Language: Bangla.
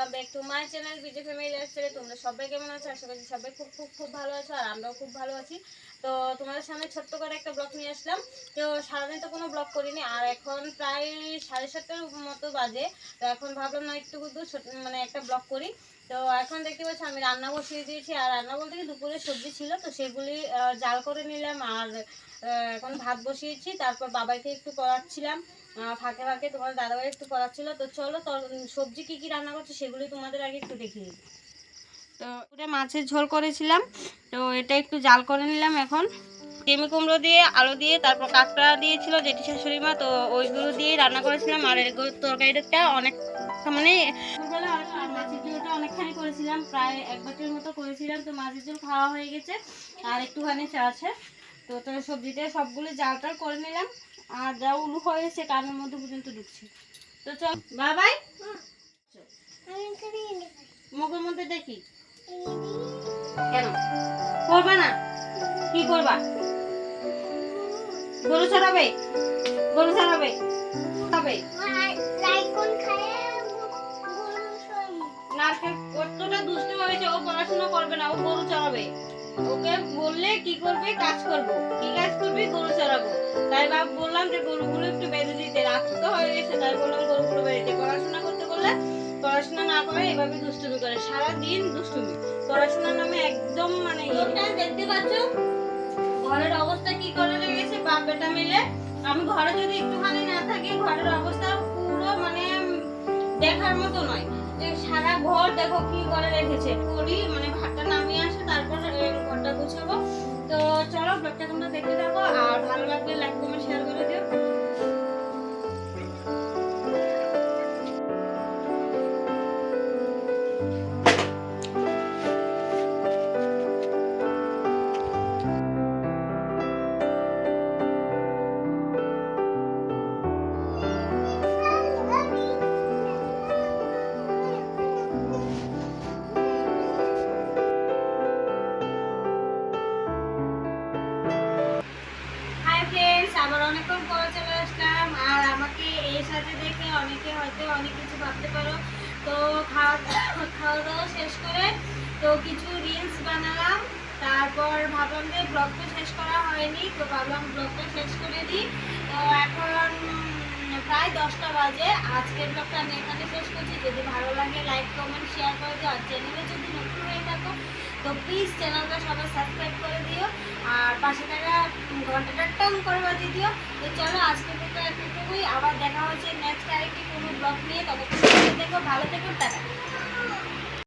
Welcome back to my channel BJ family লাইফস্টাইলে। তোমরা সবাই কেমন আছো? আশা করছি সবাই খুব খুব খুব ভালো আছো, আর আমরাও খুব ভালো আছি। তো তোমাদের সামনে ছোট্ট করে একটা ব্লগ নিয়ে আসলাম। তো সারাদিন তো কোনো ব্লগ করিনি, আর এখন প্রায় 7:30টার মতো বাজে। তো এখন ভাবলাম না একটু মানে একটা ব্লগ করি। তো এখন দেখতে পাচ্ছি আমি রান্না বসিয়ে দিয়েছি, আর রান্না বলতে কি দুপুরে সবজি ছিল, তো সেগুলি জাল করে নিলাম। আর এখন ভাত বসিয়েছি, তারপর বাবাইকে একটু করাচ্ছিলাম, ফাঁকে ফাঁকে তোমার দাদাভাই একটু করাচ্ছিল। তো চলো সবজি কি কি রান্না করছে সেগুলি তোমাদের আগে একটু দেখিয়ে দিই। তো ওটা মাছের ঝোল করেছিলাম, তো এটা একটু জাল করে নিলাম। এখন টিমি কুমড়ো দিয়ে আলু দিয়ে, তারপর কাঁকড়া দিয়েছিল জেঠি শাশুড়ি মা, তো ওইগুলো দিয়ে রান্না করেছিলাম। আর এগুলো তরকারিটা অনেক মানে মাছের ঝোলটা অনেকখানি করেছিলাম, প্রায় 1 বাটির মতো করেছিলাম। তো মাছের ঝোল খাওয়া হয়ে গেছে, আর একটুখানি চা আছে। তো সবজিটা সবগুলো জাল টাল করে নিলাম, আর যা উলু হয়েছে কানের মধ্যে পর্যন্ত ঢুকছে। তো চল বাবাই, মুখের মধ্যে দেখি কেন করবা না? কি করবা? গরু চড়াবে? গরু চড়াবে? নারকেল কতটা দুষ্ট হয়েছে, ও পড়াশোনা করবে না, ও গরু চড়াবে। ওকে বললে কি করবে? কাজ করবো। কি কাজ করবি? গরু চড়াবো। তাই বললাম যে গরুগুলো একটু বেঁধে দিতে, রাত তো হয়ে গেছে, তাই বললাম গরুগুলো বেঁধে দিতে। পড়াশোনা করতে বললে পড়াশোনা না করে এভাবে দুষ্টুমি করে, সারাদিন দুষ্টুমি। পড়াশোনার নামে একদম মানে দেখতে পাচ্ছ ঘরের অবস্থা কি করে লেগেছে বাপ বেটা মিলে। আমি ঘরে যদি একটুখানি না থাকি, ঘরের অবস্থা পুরো মানে দেখার মতো নয়। যে সারা ঘর দেখো কি করে রেখেছে। করি মানে ভাতটা নামিয়ে আসে, তারপর ঘরটা গুছাবো। তো চলো ব্লগটা তোমরা দেখতে থাকো, আর ভালো লাগলে লাইক কমেন্ট শেয়ার করে দিও। আবার অনেকক্ষণ পরে চলে আসলাম, আর আমাকে এই সাথে দেখে অনেকে হয়তো অনেক কিছু ভাবতে পারো। তো খাওয়া দাওয়া শেষ করে তো কিছু রিলস বানালাম, তারপর ভাবলাম যে ব্লগ তো শেষ করা হয়নি, তো ভাবলাম ব্লগটা শেষ করে দিই। তো এখন প্রায় 10টা বাজে। আজকের ব্লগটা আমি এখানে শেষ করছি। যদি ভালো লাগে লাইক কমেন্ট শেয়ার করে দিও, আর চ্যানেলে যদি নতুন হয়ে থাকো তো প্লিজ চ্যানেলটা সবাই সাবস্ক্রাইব করে দিও, আর পাশে থাকা ঘন্টাটা টং করে বাজিয়ে দিও। তো চলো আজকের ব্লগটা এতটুকুই, আবার দেখা হচ্ছে নেক্সট আরেকটি কোনো ব্লগ নিয়ে। ততক্ষণ দেখো, ভালো থেকো, টাটা।